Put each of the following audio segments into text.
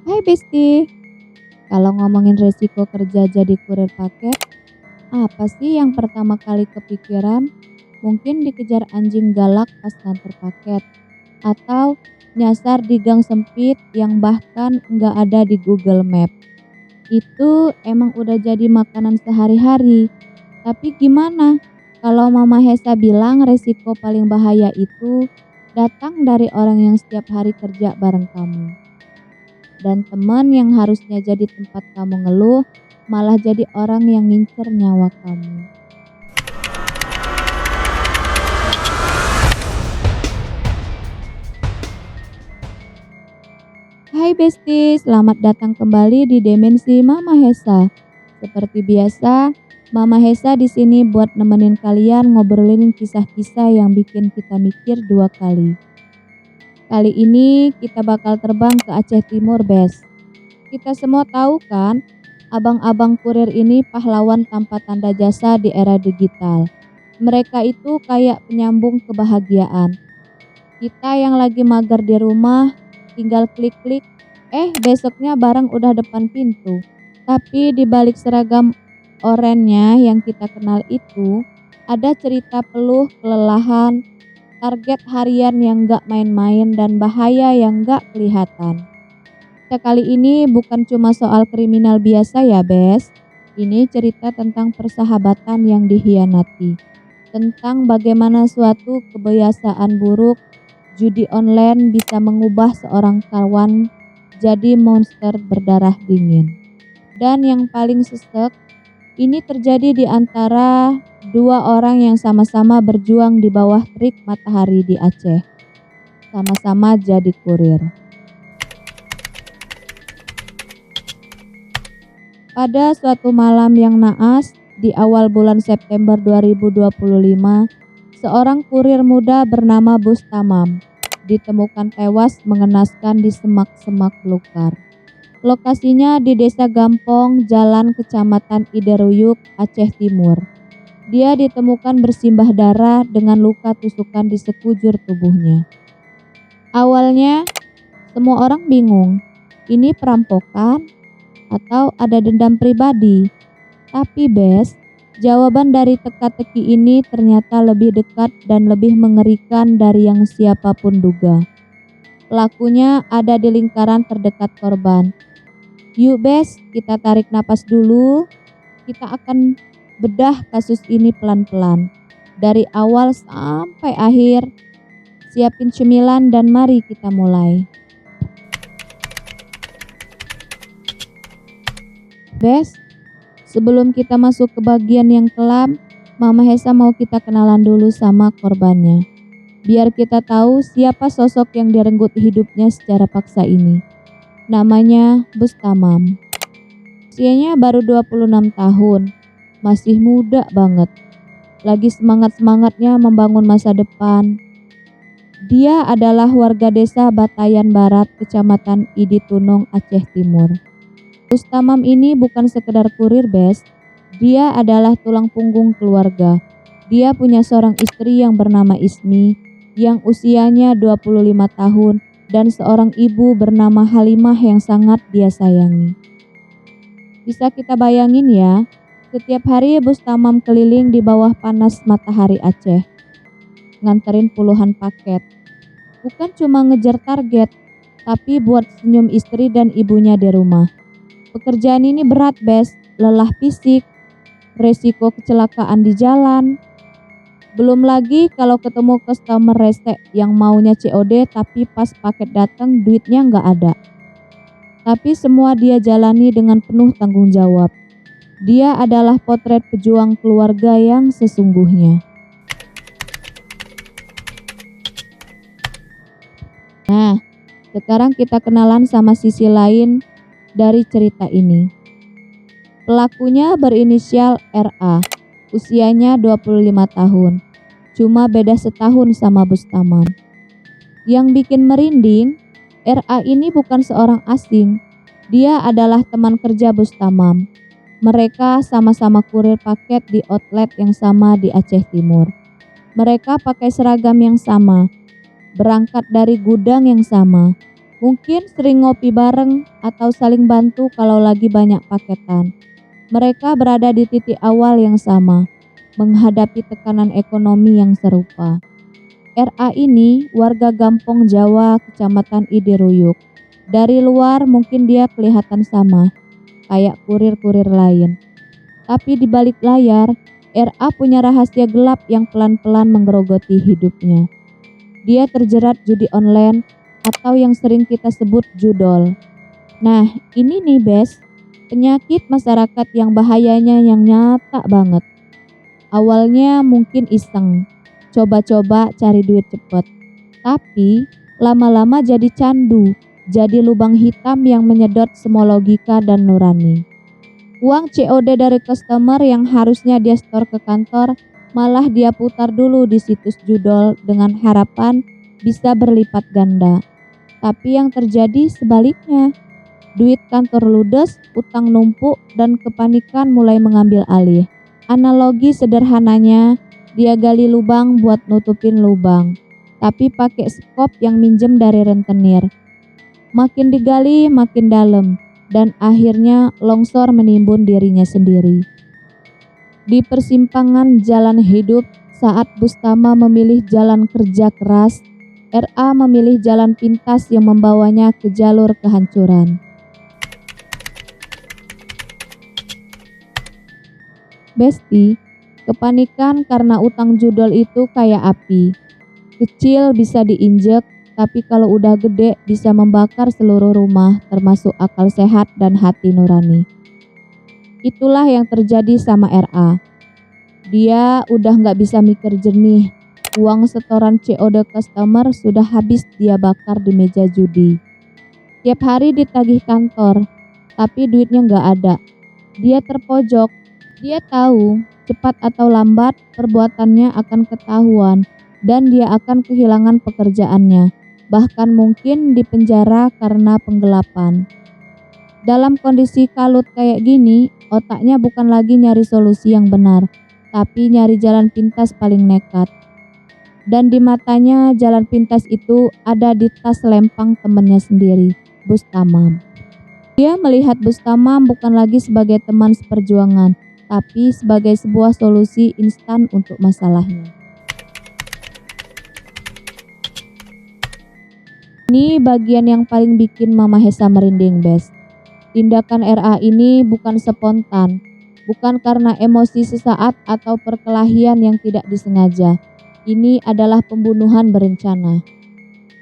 Hai Besti, kalau ngomongin resiko kerja jadi kurir paket, apa sih yang pertama kali kepikiran? Mungkin dikejar anjing galak pas nganter paket, atau nyasar di gang sempit yang bahkan nggak ada di Google Map. Itu emang udah jadi makanan sehari-hari. Tapi gimana kalau Mama Hesa bilang resiko paling bahaya itu datang dari orang yang setiap hari kerja bareng kamu? Dan teman yang harusnya jadi tempat kamu ngeluh, malah jadi orang yang ngincer nyawa kamu. Hai Besti, selamat datang kembali di Dimensi Mama Hesa. Seperti biasa, Mama Hesa di sini buat nemenin kalian ngobrolin kisah-kisah yang bikin kita mikir dua kali. Kali ini kita bakal terbang ke Aceh Timur, Bes. Kita semua tahu kan, abang-abang kurir ini pahlawan tanpa tanda jasa di era digital. Mereka itu kayak penyambung kebahagiaan. Kita yang lagi mager di rumah, tinggal klik-klik, besoknya barang udah depan pintu. Tapi di balik seragam orennya yang kita kenal itu, ada cerita peluh kelelahan, target harian yang gak main-main dan bahaya yang gak kelihatan. Kali ini bukan cuma soal kriminal biasa ya, Bes. Ini cerita tentang persahabatan yang dihianati. Tentang bagaimana suatu kebiasaan buruk judi online bisa mengubah seorang kawan jadi monster berdarah dingin. Dan yang paling sesek, ini terjadi di antara dua orang yang sama-sama berjuang di bawah terik matahari di Aceh. Sama-sama jadi kurir. Pada suatu malam yang naas, di awal bulan September 2025, seorang kurir muda bernama Bustamam ditemukan tewas mengenaskan di semak-semak belukar. Lokasinya di Desa Gampong, Jalan Kecamatan Ideruyuk, Aceh Timur. Dia ditemukan bersimbah darah dengan luka tusukan di sekujur tubuhnya. Awalnya, semua orang bingung, ini perampokan atau ada dendam pribadi. Tapi Bes, jawaban dari teka-teki ini ternyata lebih dekat dan lebih mengerikan dari yang siapapun duga. Pelakunya ada di lingkaran terdekat korban. Yuk Bes, kita tarik napas dulu. Kita akan bedah kasus ini pelan-pelan. Dari awal sampai akhir. Siapin cemilan dan mari kita mulai. Bes, sebelum kita masuk ke bagian yang kelam, Mama Hesa mau kita kenalan dulu sama korbannya. Biar kita tahu siapa sosok yang direnggut hidupnya secara paksa ini. Namanya Bustamam. Usianya baru 26 tahun, masih muda banget. Lagi semangat-semangatnya membangun masa depan. Dia adalah warga desa Batayan Barat, Kecamatan Iditunung, Aceh Timur. Bustamam ini bukan sekedar kurir, Bes. Dia adalah tulang punggung keluarga. Dia punya seorang istri yang bernama Ismi, yang usianya 25 tahun, dan seorang ibu bernama Halimah yang sangat dia sayangi. Bisa kita bayangin ya, setiap hari Bustamam keliling di bawah panas matahari Aceh, nganterin puluhan paket. Bukan cuma ngejar target, tapi buat senyum istri dan ibunya di rumah. Pekerjaan ini berat, Bes. Lelah fisik, resiko kecelakaan di jalan. Belum lagi kalau ketemu customer rese yang maunya COD tapi pas paket datang duitnya nggak ada. Tapi semua dia jalani dengan penuh tanggung jawab. Dia adalah potret pejuang keluarga yang sesungguhnya. Nah, sekarang kita kenalan sama sisi lain dari cerita ini. Pelakunya berinisial RA, usianya 25 tahun, cuma beda setahun sama Bustamam. Yang bikin merinding, RA ini bukan seorang asing, dia adalah teman kerja Bustamam. Mereka sama-sama kurir paket di outlet yang sama di Aceh Timur. Mereka pakai seragam yang sama, berangkat dari gudang yang sama, Mungkin sering ngopi bareng atau saling bantu kalau lagi banyak paketan. Mereka berada di titik awal yang sama, menghadapi tekanan ekonomi yang serupa. RA ini warga Gampong Jawa, Kecamatan Idiruyuk. Dari luar mungkin dia kelihatan sama, kayak kurir-kurir lain. Tapi di balik layar, RA punya rahasia gelap yang pelan-pelan menggerogoti hidupnya. Dia terjerat judi online atau yang sering kita sebut judol. Nah, ini nih Bes, penyakit masyarakat yang bahayanya yang nyata banget. Awalnya mungkin iseng, coba-coba cari duit cepet. Tapi lama-lama jadi candu, jadi lubang hitam yang menyedot semua logika dan nurani. Uang COD dari customer yang harusnya dia store ke kantor, malah dia putar dulu di situs judol dengan harapan bisa berlipat ganda. Tapi yang terjadi sebaliknya. Duit kantor ludes, utang numpuk, dan kepanikan mulai mengambil alih. Analogi sederhananya, dia gali lubang buat nutupin lubang, tapi pakai skop yang minjem dari rentenir. Makin digali makin dalam, dan akhirnya longsor menimbun dirinya sendiri. Di persimpangan jalan hidup, saat Bustama memilih jalan kerja keras, RA memilih jalan pintas yang membawanya ke jalur kehancuran. Besti, kepanikan karena utang judol itu kayak api. Kecil bisa diinjek, tapi kalau udah gede bisa membakar seluruh rumah, termasuk akal sehat dan hati nurani. Itulah yang terjadi sama RA. Dia udah gak bisa mikir jernih. Uang setoran COD customer sudah habis dia bakar di meja judi. Tiap hari ditagih kantor, tapi duitnya gak ada. Dia terpojok. Dia tahu cepat atau lambat perbuatannya akan ketahuan dan dia akan kehilangan pekerjaannya, bahkan mungkin dipenjara karena penggelapan. Dalam kondisi kalut kayak gini, otaknya bukan lagi nyari solusi yang benar, tapi nyari jalan pintas paling nekat. Dan di matanya jalan pintas itu ada di tas lempang temannya sendiri, Bustamam. Dia melihat Bustamam bukan lagi sebagai teman seperjuangan, tapi sebagai sebuah solusi instan untuk masalahnya. Ini bagian yang paling bikin Mama Hesa merinding, Bes. Tindakan RA ini bukan spontan, bukan karena emosi sesaat atau perkelahian yang tidak disengaja. Ini adalah pembunuhan berencana.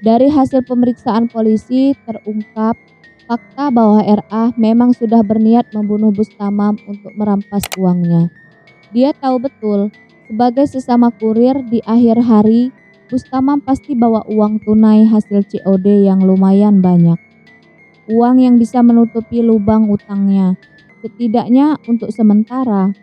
Dari hasil pemeriksaan polisi terungkap fakta bahwa RA memang sudah berniat membunuh Bustamam untuk merampas uangnya. Dia tahu betul, sebagai sesama kurir di akhir hari, Bustamam pasti bawa uang tunai hasil COD yang lumayan banyak. Uang yang bisa menutupi lubang utangnya, setidaknya untuk sementara.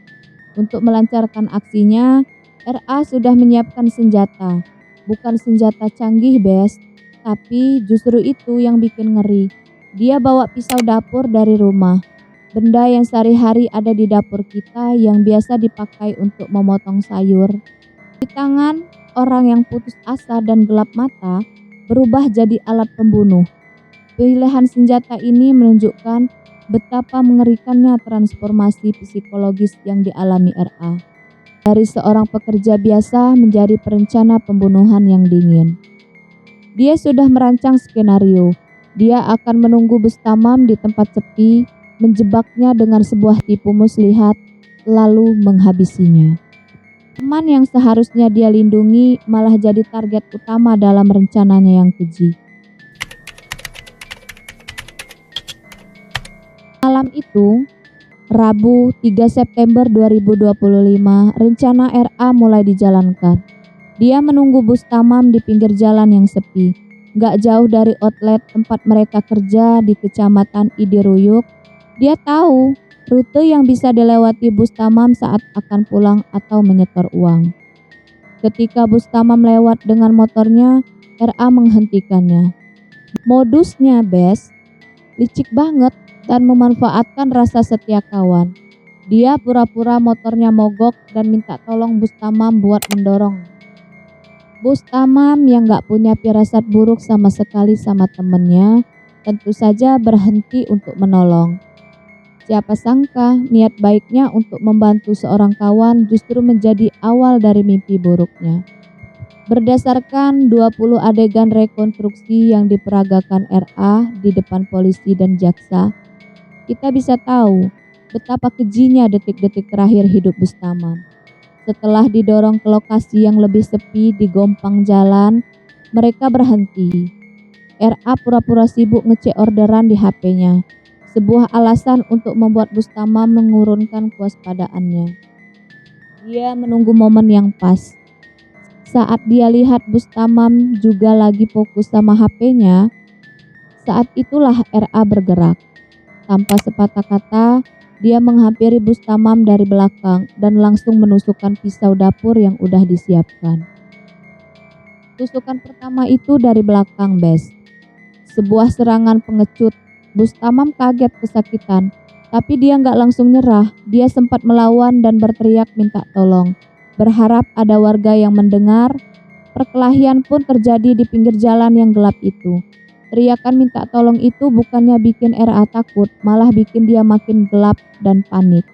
Untuk melancarkan aksinya, RA sudah menyiapkan senjata. Bukan senjata canggih, Bes, tapi justru itu yang bikin ngeri. Dia bawa pisau dapur dari rumah, benda yang sehari-hari ada di dapur kita yang biasa dipakai untuk memotong sayur. Di tangan orang yang putus asa dan gelap mata, berubah jadi alat pembunuh. Pilihan senjata ini menunjukkan betapa mengerikannya transformasi psikologis yang dialami RA. Dari seorang pekerja biasa menjadi perencana pembunuhan yang dingin. Dia sudah merancang skenario. Dia akan menunggu Bustamam di tempat sepi, menjebaknya dengan sebuah tipu muslihat, lalu menghabisinya. Teman yang seharusnya dia lindungi malah jadi target utama dalam rencananya yang keji. Malam itu, Rabu 3 September 2025, rencana RA mulai dijalankan. Dia menunggu Bustamam di pinggir jalan yang sepi. Gak jauh dari outlet tempat mereka kerja di Kecamatan Idiruyuk. Dia tahu rute yang bisa dilewati Bustamam saat akan pulang atau menyetor uang. Ketika Bustamam lewat dengan motornya, RA menghentikannya. Modusnya, Bes, licik banget dan memanfaatkan rasa setia kawan. Dia pura-pura motornya mogok dan minta tolong Bustamam buat mendorong. Bustamam yang gak punya firasat buruk sama sekali sama temennya, tentu saja berhenti untuk menolong. Siapa sangka niat baiknya untuk membantu seorang kawan justru menjadi awal dari mimpi buruknya. Berdasarkan 20 adegan rekonstruksi yang diperagakan RA di depan polisi dan jaksa, kita bisa tahu betapa kejinya detik-detik terakhir hidup Bustamam. Setelah didorong ke lokasi yang lebih sepi di gompang jalan, mereka berhenti. RA pura-pura sibuk ngecek orderan di HP-nya. Sebuah alasan untuk membuat Bustamam mengurunkan kewaspadaannya. Dia menunggu momen yang pas. Saat dia lihat Bustamam juga lagi fokus sama HP-nya, saat itulah RA bergerak. Tanpa sepatah kata, dia menghampiri Bustamam dari belakang dan langsung menusukkan pisau dapur yang udah disiapkan. Tusukan pertama itu dari belakang, Bes. Sebuah serangan pengecut. Bustamam kaget kesakitan, tapi dia nggak langsung nyerah. Dia sempat melawan dan berteriak minta tolong, berharap ada warga yang mendengar. Perkelahian pun terjadi di pinggir jalan yang gelap itu. Teriakan minta tolong itu bukannya bikin RA takut, malah bikin dia makin gelap dan panik.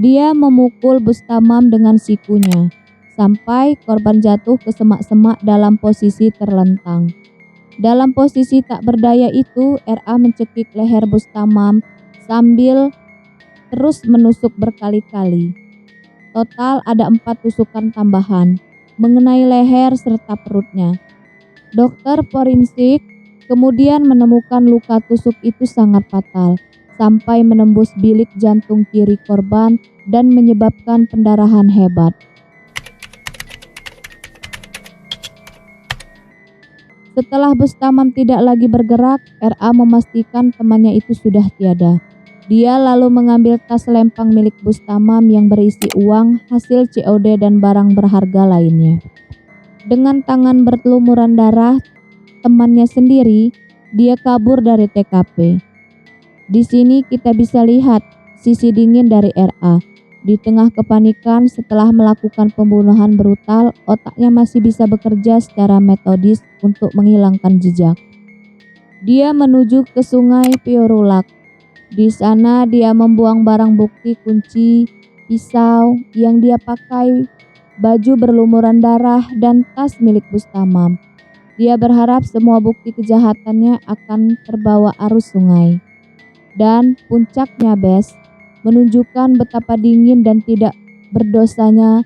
Dia memukul Bustamam dengan sikunya, sampai korban jatuh ke semak-semak dalam posisi terlentang. Dalam posisi tak berdaya itu, RA mencekik leher Bustamam sambil terus menusuk berkali-kali. Total ada 4 tusukan tambahan, mengenai leher serta perutnya. Dokter forensik kemudian menemukan luka tusuk itu sangat fatal, sampai menembus bilik jantung kiri korban dan menyebabkan pendarahan hebat. Setelah Bustamam tidak lagi bergerak, RA memastikan temannya itu sudah tiada. Dia lalu mengambil tas lempang milik Bustamam yang berisi uang, hasil COD dan barang berharga lainnya. Dengan tangan berlumuran darah temannya sendiri, dia kabur dari TKP. Di sini kita bisa lihat sisi dingin dari RA. Di tengah kepanikan setelah melakukan pembunuhan brutal, otaknya masih bisa bekerja secara metodis untuk menghilangkan jejak. Dia menuju ke sungai Piorulak. Di sana dia membuang barang bukti kunci, pisau yang dia pakai, baju berlumuran darah, dan tas milik Bustamam. Dia berharap semua bukti kejahatannya akan terbawa arus sungai. Dan puncaknya, Bes, menunjukkan betapa dingin dan tidak berdosanya.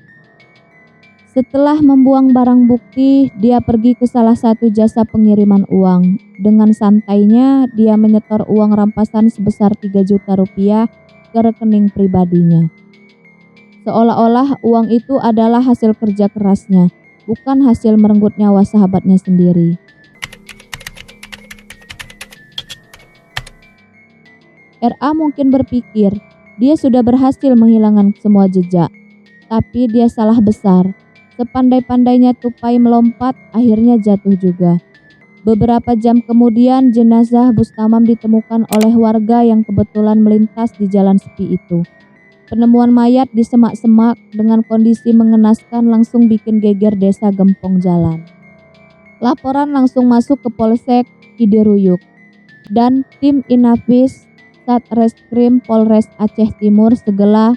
Setelah membuang barang bukti, dia pergi ke salah satu jasa pengiriman uang. Dengan santainya, dia menyetor uang rampasan sebesar 3 juta rupiah ke rekening pribadinya. Seolah-olah uang itu adalah hasil kerja kerasnya, bukan hasil merenggut nyawa sahabatnya sendiri. RA mungkin berpikir dia sudah berhasil menghilangkan semua jejak, tapi dia salah besar. Sepandai-pandainya tupai melompat, akhirnya jatuh juga. Beberapa jam kemudian, jenazah Bustamam ditemukan oleh warga yang kebetulan melintas di jalan sepi itu. Penemuan mayat di semak-semak dengan kondisi mengenaskan langsung bikin geger desa Gempong Jalan. Laporan langsung masuk ke Polsek Cidiruyuk dan tim Inafis Satreskrim Polres Aceh Timur segera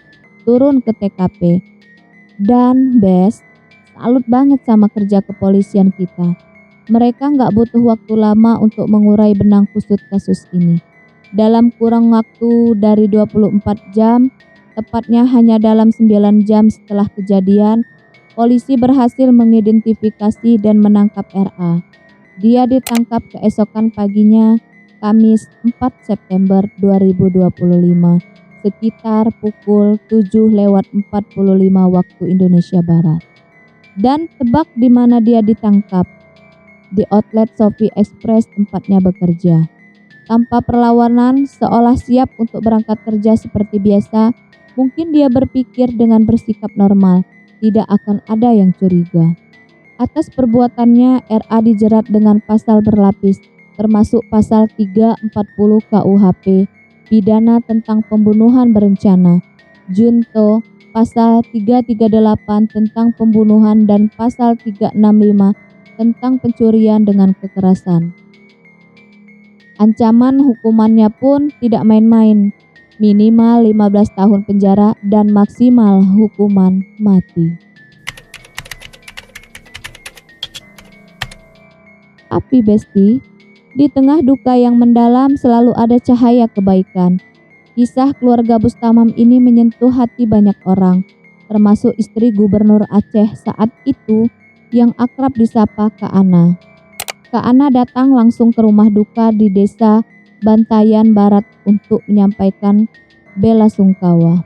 turun ke TKP. Dan Bes, salut banget sama kerja kepolisian kita. Mereka nggak butuh waktu lama untuk mengurai benang kusut kasus ini. Dalam kurang waktu dari 24 jam, tepatnya hanya dalam 9 jam setelah kejadian, polisi berhasil mengidentifikasi dan menangkap RA. Dia ditangkap keesokan paginya, Kamis 4 September 2025, sekitar pukul 7:45 waktu Indonesia Barat. Dan tebak di mana dia ditangkap? Di outlet Shopee Express tempatnya bekerja. Tanpa perlawanan, seolah siap untuk berangkat kerja seperti biasa, mungkin dia berpikir dengan bersikap normal, tidak akan ada yang curiga. Atas perbuatannya, RA dijerat dengan pasal berlapis, termasuk pasal 340 KUHP, pidana tentang pembunuhan berencana, junto pasal 338 tentang pembunuhan dan pasal 365 tentang pencurian dengan kekerasan. Ancaman hukumannya pun tidak main-main, minimal 15 tahun penjara dan maksimal hukuman mati. Tapi Besti, di tengah duka yang mendalam selalu ada cahaya kebaikan. Kisah keluarga Bustamam ini menyentuh hati banyak orang, termasuk istri Gubernur Aceh saat itu yang akrab disapa Kak Ana. Kak Ana datang langsung ke rumah duka di desa Bantayan Barat untuk menyampaikan bela sungkawa.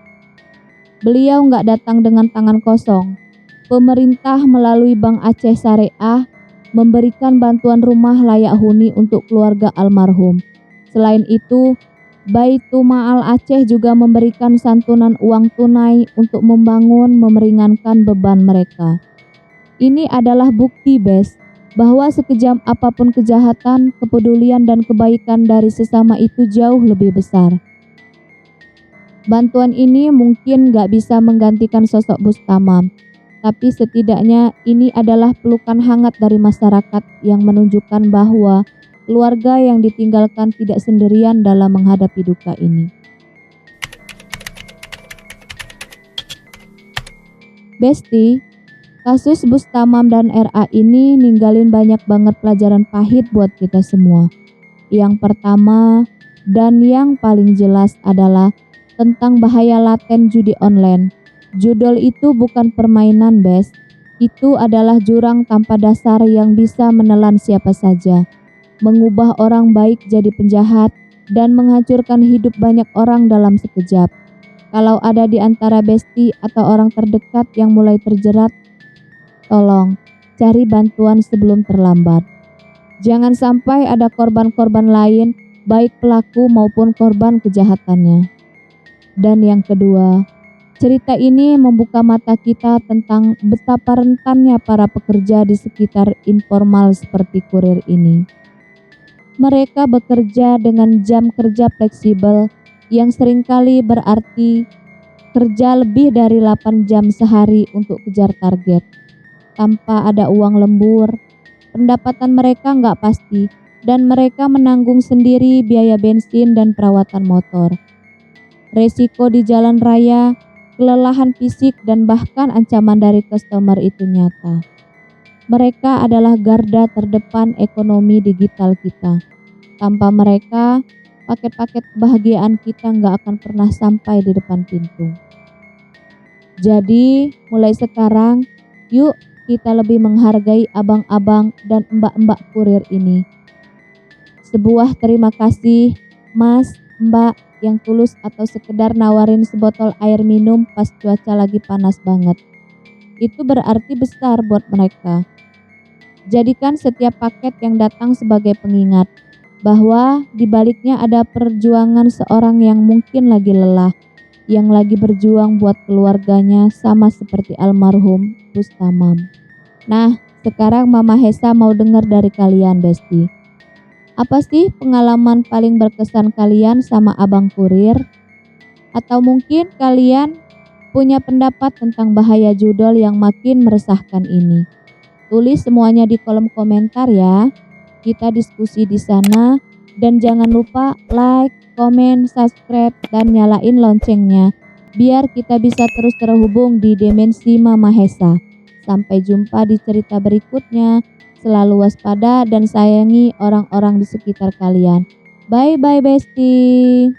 Beliau nggak datang dengan tangan kosong. Pemerintah melalui Bank Aceh Syariah memberikan bantuan rumah layak huni untuk keluarga almarhum. Selain itu, Baitul Aceh juga memberikan santunan uang tunai untuk membangun meringankan beban mereka. Ini adalah bukti, Bes, bahwa sekejam apapun kejahatan, kepedulian dan kebaikan dari sesama itu jauh lebih besar. Bantuan ini mungkin gak bisa menggantikan sosok Bustamam, tapi setidaknya ini adalah pelukan hangat dari masyarakat yang menunjukkan bahwa keluarga yang ditinggalkan tidak sendirian dalam menghadapi duka ini. Besti, kasus Bustamam dan RA ini ninggalin banyak banget pelajaran pahit buat kita semua. Yang pertama dan yang paling jelas adalah tentang bahaya laten judi online. Judol itu bukan permainan, Bes. Itu adalah jurang tanpa dasar yang bisa menelan siapa saja, mengubah orang baik jadi penjahat, dan menghancurkan hidup banyak orang dalam sekejap. Kalau ada di antara Besti atau orang terdekat yang mulai terjerat, tolong cari bantuan sebelum terlambat. Jangan sampai ada korban-korban lain, baik pelaku maupun korban kejahatannya. Dan yang kedua, cerita ini membuka mata kita tentang betapa rentannya para pekerja di sekitar informal seperti kurir ini. Mereka bekerja dengan jam kerja fleksibel yang seringkali berarti kerja lebih dari 8 jam sehari untuk kejar target. Tanpa ada uang lembur, pendapatan mereka nggak pasti, dan mereka menanggung sendiri biaya bensin dan perawatan motor. Resiko di jalan raya, kelelahan fisik, dan bahkan ancaman dari customer itu nyata. Mereka adalah garda terdepan ekonomi digital kita. Tanpa mereka, paket-paket kebahagiaan kita nggak akan pernah sampai di depan pintu. Jadi, mulai sekarang, yuk kita lebih menghargai abang-abang dan mbak-mbak kurir ini. Sebuah terima kasih, Mas, Mbak, yang tulus atau sekedar nawarin sebotol air minum pas cuaca lagi panas banget. Itu berarti besar buat mereka. Jadikan setiap paket yang datang sebagai pengingat bahwa di baliknya ada perjuangan seorang yang mungkin lagi lelah, yang lagi berjuang buat keluarganya sama seperti almarhum Bustamam. Nah, sekarang Mama Hesa mau dengar dari kalian, Besti. Apa sih pengalaman paling berkesan kalian sama abang kurir? Atau mungkin kalian punya pendapat tentang bahaya judol yang makin meresahkan ini? Tulis semuanya di kolom komentar ya. Kita diskusi di sana. Dan jangan lupa like, komen, subscribe, dan nyalain loncengnya biar kita bisa terus terhubung di Dimensi Mama Hesa. Sampai jumpa di cerita berikutnya. Selalu waspada dan sayangi orang-orang di sekitar kalian. Bye-bye, Besti.